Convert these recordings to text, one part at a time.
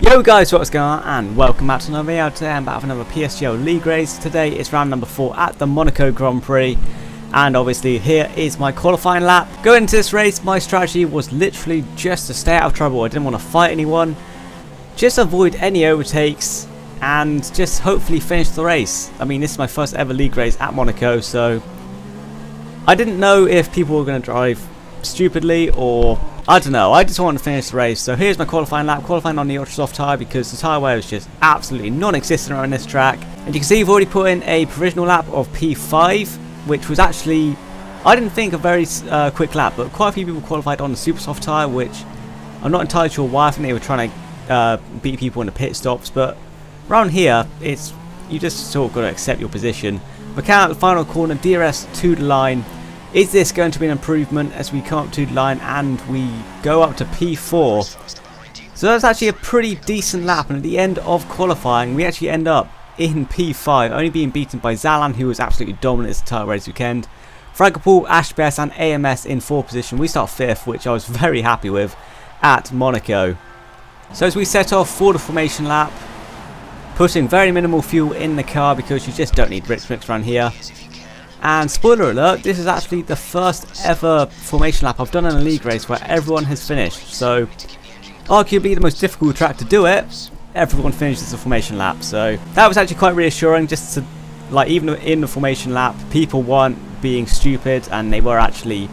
Yo guys, what's going on, and welcome back to another video. Today I'm back with another Psgl league race. Today it's round number 4 at the Monaco Grand Prix, and obviously here is my qualifying lap. Going into this race, my strategy was literally just to stay out of trouble. I didn't want to fight anyone, just avoid any overtakes, and just hopefully finish the race. I mean, this is my first ever league race at Monaco, so I didn't know if people were going to drive stupidly or I don't know. I just wanted to finish the race. So here's my qualifying lap, qualifying on the ultra soft tyre because the tyre wear is just absolutely non-existent around this track. And you can see I've already put in a provisional lap of P5, which was actually, I didn't think, a very quick lap, but quite a few people qualified on the super soft tyre, which I'm not entirely sure why. I think they were trying to beat people in the pit stops, but around here it's you just sort of got to accept your position. McCann at the final corner, DRS to the line. Is this going to be an improvement as we come up to the line and we go up to P4? So that's actually a pretty decent lap, and at the end of qualifying we actually end up in P5, only being beaten by Zalan, who was absolutely dominant as the title race weekend. Fragapul, Ashbess and AMS in 4th position. We start 5th, which I was very happy with at Monaco. So as we set off for the formation lap, putting very minimal fuel in the car because you just don't need rich mix around here. And spoiler alert, this is actually the first ever formation lap I've done in a league race where everyone has finished. So arguably the most difficult track to do it, everyone finishes the formation lap. So that was actually quite reassuring, just to, like, even in the formation lap people weren't being stupid and they were actually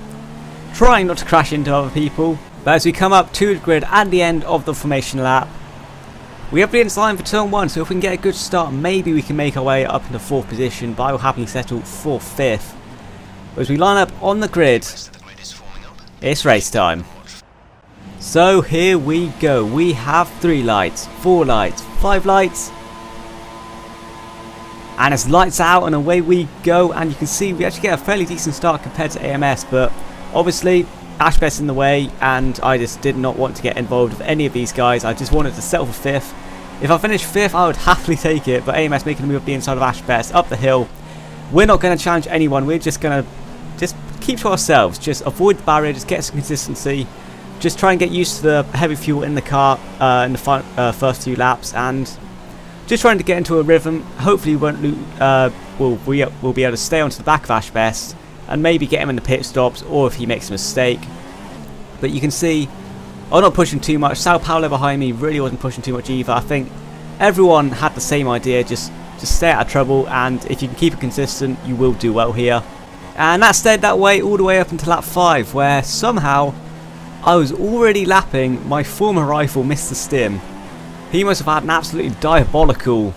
trying not to crash into other people. But as we come up to the grid at the end of the formation lap, we have the inside line for turn 1, so if we can get a good start, maybe we can make our way up into 4th position, but I will happily settle for 5th. But as we line up on the grid, it's race time. So here we go. We have 3 lights, 4 lights, 5 lights, and it's lights out and away we go. And you can see we actually get a fairly decent start compared to AMS, but obviously Ashbess in the way, and I just did not want to get involved with any of these guys. I just wanted to settle for 5th. If I finished 5th, I would happily take it, but AMS making a move up the inside of Ashbess, up the hill. We're not going to challenge anyone. We're just going to keep to ourselves. Just avoid the barrier, just get some consistency. Just try and get used to the heavy fuel in the car in the first 2 laps, and just trying to get into a rhythm. Hopefully we won't we'll be able to stay onto the back of Ashbess and maybe get him in the pit stops, or if he makes a mistake. But you can see I'm not pushing too much. Sao Paulo behind me really wasn't pushing too much either. I think everyone had the same idea, just stay out of trouble, and if you can keep it consistent you will do well here. And that stayed that way all the way up until lap 5, where somehow I was already lapping my former rival Mr. Stim. He must have had an absolutely diabolical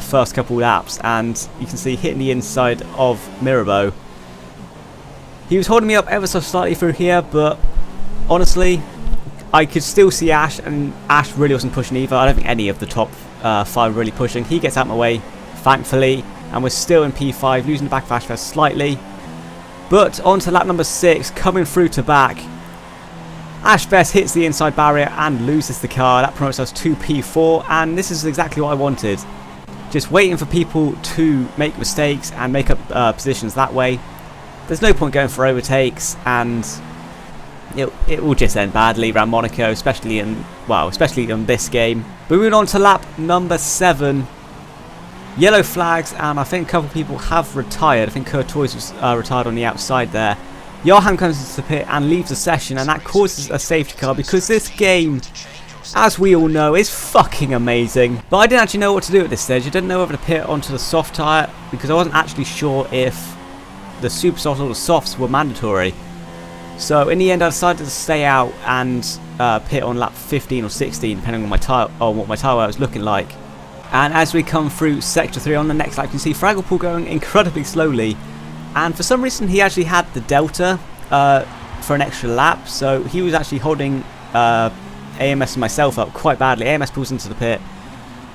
first couple laps, and you can see hitting the inside of Mirabeau. He was holding me up ever so slightly through here, but honestly I could still see Ash, and Ash really wasn't pushing either. I don't think any of the top 5 were really pushing. He gets out of my way, thankfully, and we're still in P5, losing the back of Ashfest slightly. But on to lap number 6, coming through to back. Ashfest hits the inside barrier and loses the car. That promotes us to P4, and this is exactly what I wanted. Just waiting for people to make mistakes and make up positions that way. There's no point going for overtakes, and it will just end badly around Monaco, especially in this game. Moving on to lap number 7. Yellow flags, and I think a couple of people have retired. I think Courtois was retired on the outside there. Johan comes into the pit and leaves the session, and that causes a safety car because this game, as we all know, is fucking amazing. But I didn't actually know what to do at this stage. I didn't know whether to pit onto the soft tyre because I wasn't actually sure if the super soft or the softs were mandatory. So in the end I decided to stay out and pit on lap 15 or 16, depending on what my tyre wear was looking like. And as we come through sector 3 on the next lap, you can see Fragapul going incredibly slowly, and for some reason he actually had the delta for an extra lap, so he was actually holding AMS and myself up quite badly. AMS pulls into the pit.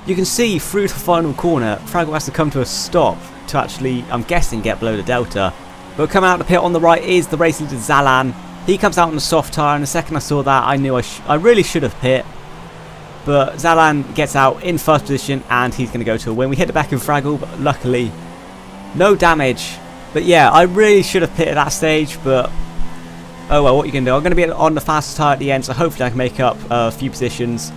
You can see through the final corner Fragapul has to come to a stop to actually, I'm guessing, get below the delta. But coming out of the pit on the right is the race leader Zalan. He comes out on the soft tyre, and the second I saw that I knew I really should have pit. But Zalan gets out in 1st position and he's going to go to a win. We hit the back of Fraggle, but luckily no damage. But yeah, I really should have pitted that stage, but oh well, what are you going to do? I'm going to be on the fastest tyre at the end, so hopefully I can make up a few positions.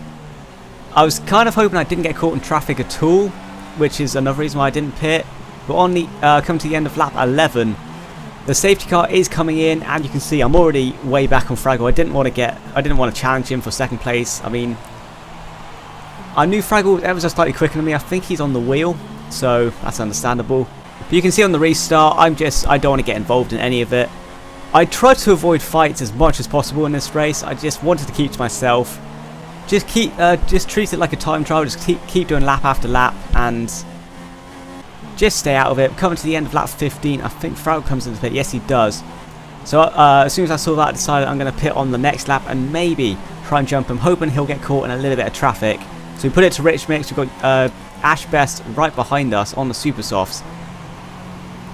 I was kind of hoping I didn't get caught in traffic at all, which is another reason why I didn't pit. But on the coming to the end of lap 11, the safety car is coming in, and you can see I'm already way back on Psgl. I didn't want to challenge him for second place. I mean, I knew Psgl was ever so slightly quicker than me. I think he's on the wheel, so that's understandable. But you can see on the restart, I don't want to get involved in any of it. I tried to avoid fights as much as possible in this race. I just wanted to keep to myself. Just treat it like a time trial. Just keep doing lap after lap and just stay out of it. Coming to the end of lap 15, I think Psgl comes into the pit. Yes, he does. So as soon as I saw that, I decided I'm going to pit on the next lap and maybe try and jump him, hoping he'll get caught in a little bit of traffic. So we put it to Rich Mix. We've got Ash Best right behind us on the Super Softs.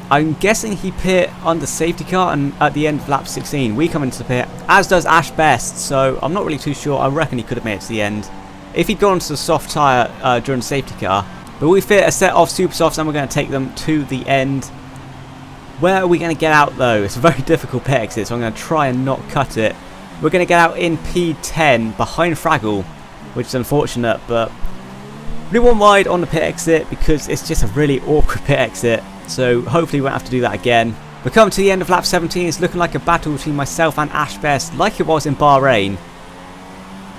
I'm guessing he pit on the safety car, and at the end of lap 16 we come into the pit, as does Ash Best, so I'm not really too sure. I reckon he could have made it to the end if he'd gone to the soft tyre during the safety car. But we fit a set of Super Softs and we're going to take them to the end. Where are we going to get out though? It's a very difficult pit exit, so I'm going to try and not cut it. We're going to get out in P10 behind Psgl, which is unfortunate, but really one wide on the pit exit because it's just a really awkward pit exit. So hopefully we won't have to do that again. We're coming to the end of lap 17. It's looking like a battle between myself and Ash Best, like it was in Bahrain.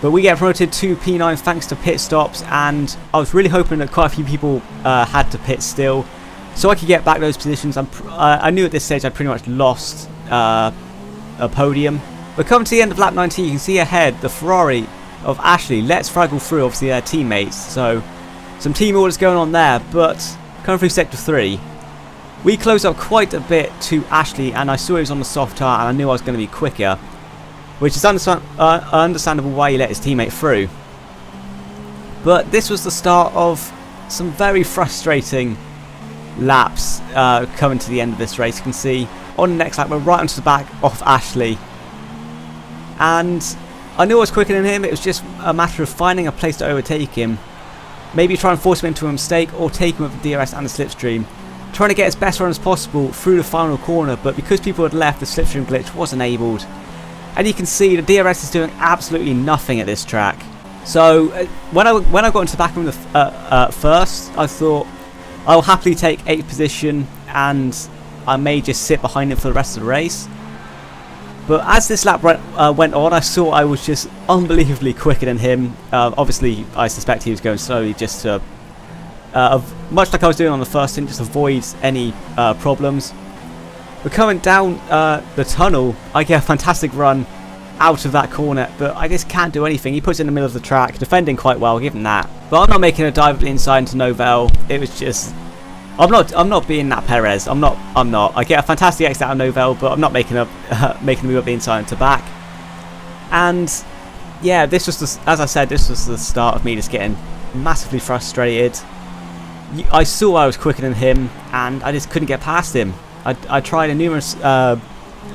But we get promoted to P9 thanks to pit stops, and I was really hoping that quite a few people had to pit still, so I could get back those positions. I knew at this stage I'd pretty much lost a podium. But coming to the end of lap 19, you can see ahead the Ferrari of Ashley lets Psgl through, obviously their teammates. So some team orders going on there, but coming through sector 3. We closed up quite a bit to Ashley, and I saw he was on the soft tyre and I knew I was going to be quicker, which is understandable why he let his teammate through. But this was the start of some very frustrating laps coming to the end of this race. You can see on the next lap we're right onto the back of Ashley, and I knew I was quicker than him. It was just a matter of finding a place to overtake him, maybe try and force him into a mistake or take him with the DRS and the slipstream, trying to get as best run as possible through the final corner. But because people had left, the slipstream glitch was enabled, and you can see the DRS is doing absolutely nothing at this track. So when I got into the back of him first, I thought I'll happily take 8th position and I may just sit behind him for the rest of the race. But as this lap went on, I saw I was just unbelievably quicker than him. Obviously I suspect he was going slowly just to much like I was doing on the first stint, just avoid any problems. We're coming down the tunnel. I get a fantastic run out of that corner, but I just can't do anything. He puts it in the middle of the track, defending quite well, given that. But I'm not making a dive inside into Novell. It was just, I'm not being that Perez. I'm not. I get a fantastic exit out of Novell, but I'm not making a move up the inside into back. And yeah, this was as I said, this was the start of me just getting massively frustrated. I saw I was quicker than him, and I just couldn't get past him. I tried in numerous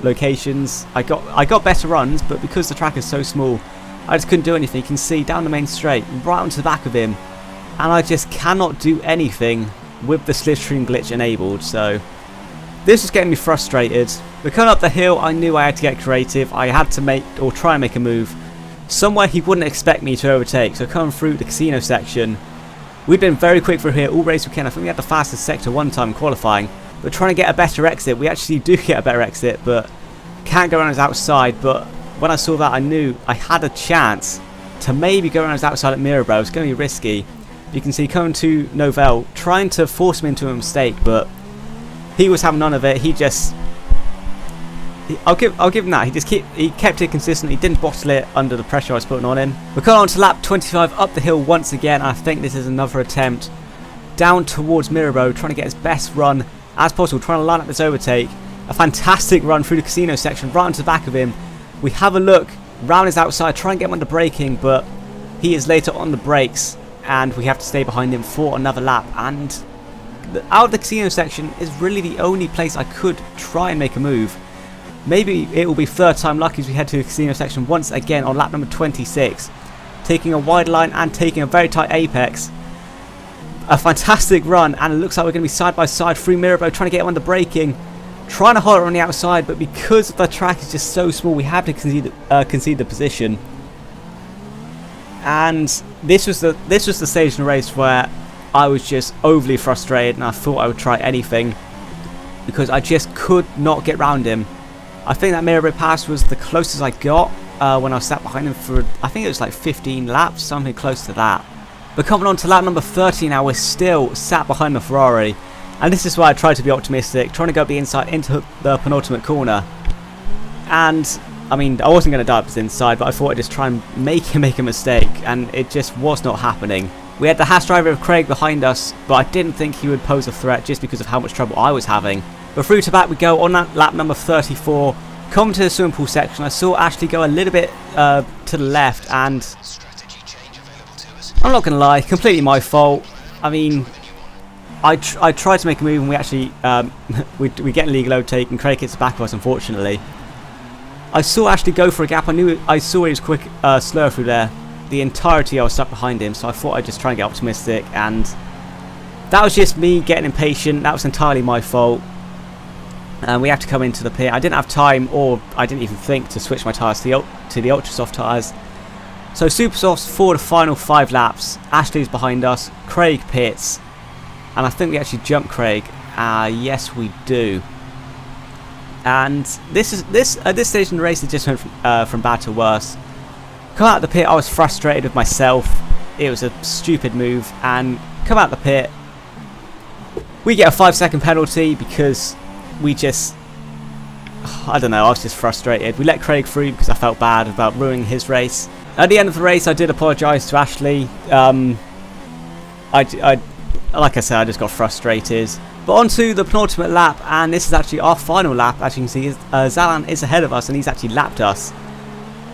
locations. I got better runs, but because the track is so small, I just couldn't do anything. You can see down the main straight, right onto the back of him, and I just cannot do anything with the slipstream glitch enabled. So this was getting me frustrated. But coming up the hill, I knew I had to get creative. I had to try and make a move somewhere he wouldn't expect me to overtake. So coming through the casino section, we've been very quick through here all race weekend. I think we had the fastest sector one time in qualifying. But trying to get a better exit, we actually do get a better exit, but can't go around his outside. But when I saw that, I knew I had a chance to maybe go around his outside at Mirabeau. It's going to be risky. You can see coming to Novell, trying to force him into a mistake, but he was having none of it. I'll give him that. He kept it consistent. He didn't bottle it under the pressure I was putting on him. We're coming on to lap 25 up the hill once again. I think this is another attempt down towards Mirabeau, trying to get his best run as possible, trying to line up this overtake. A fantastic run through the casino section, right onto the back of him. We have a look round his outside, try and get him under braking, but he is later on the brakes, and we have to stay behind him for another lap. And out of the casino section is really the only place I could try and make a move. Maybe it will be third time lucky as we head to the casino section once again on lap number 26, taking a wide line and taking a very tight apex. A fantastic run, and it looks like we're going to be side by side through Mirabeau, trying to get him under braking, trying to hold it on the outside, but because the track is just so small, we have to concede the position. And this was the stage in the race where I was just overly frustrated, and I thought I would try anything because I just could not get round him. I think that mirror pass was the closest I got when I sat behind him for, I think it was like 15 laps, something close to that. But coming on to lap number 30 now, we're still sat behind the Ferrari, and this is why I tried to be optimistic, trying to go up the inside into the penultimate corner. And I mean, I wasn't going to die up his inside, but I thought I'd just try and make him make a mistake, and it just was not happening. We had the Haas driver of Craig behind us, but I didn't think he would pose a threat just because of how much trouble I was having. But through to back we go on that lap number 34. Come to the swimming pool section, I saw Ashley go a little bit to the left, and I'm not going to lie, completely my fault. I mean, I tried to make a move, and we actually we get an illegal overtake, and Craig hits the back of us, unfortunately. I saw Ashley go for a gap. I saw he was quick, slow through there. The entirety I was stuck behind him, so I thought I'd just try and get optimistic, and that was just me getting impatient. That was entirely my fault. And we have to come into the pit. I didn't have time, or I didn't even think to switch my tyres to the ultra soft tyres. So super softs for the final 5 laps. Ashley's behind us. Craig pits, and I think we actually jumped Craig. Yes, we do. And at this stage in the race, it just went from bad to worse. Come out of the pit, I was frustrated with myself. It was a stupid move, and come out of the pit, we get a 5-second penalty because we just, I don't know, I was just frustrated. We let Craig through because I felt bad about ruining his race. At the end of the race, I did apologise to Ashley. Like I said, I just got frustrated. But on to the penultimate lap, and this is actually our final lap. As you can see, Zalan is ahead of us, and he's actually lapped us.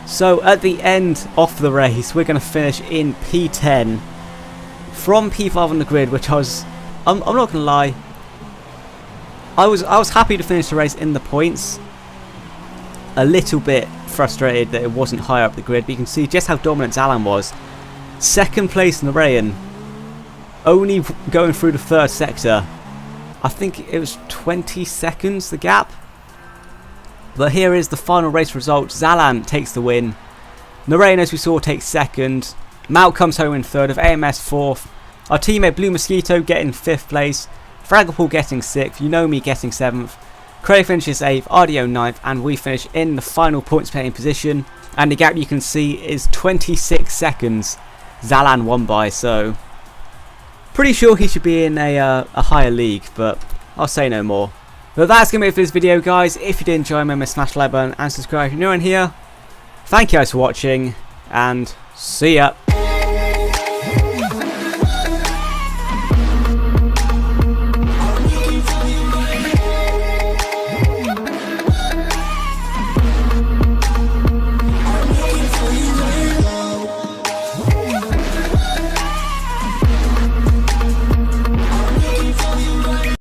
So at the end of the race, we're going to finish in P10 from P5 on the grid, which I'm not going to lie, I was happy to finish the race in the points. A little bit frustrated that it wasn't higher up the grid, but you can see just how dominant Zalan was. Second place in the Rayan, only going through the 3rd sector. I think it was 20 seconds the gap. But here is the final race result. Zalan takes the win. Narayan, as we saw, takes 2nd. Maut comes home in 3rd, of AMS 4th. Our teammate Blue Mosquito getting 5th place. Fragapole getting 6th. Unomi getting 7th. Craig finishes 8th. RDO 9th. And we finish in the final points paying position. And the gap you can see is 26 seconds. Zalan won by, so pretty sure he should be in a higher league, but I'll say no more. But that's going to be it for this video, guys. If you did enjoy, remember to smash the like button and subscribe if you're new in here. Thank you guys for watching, and see ya.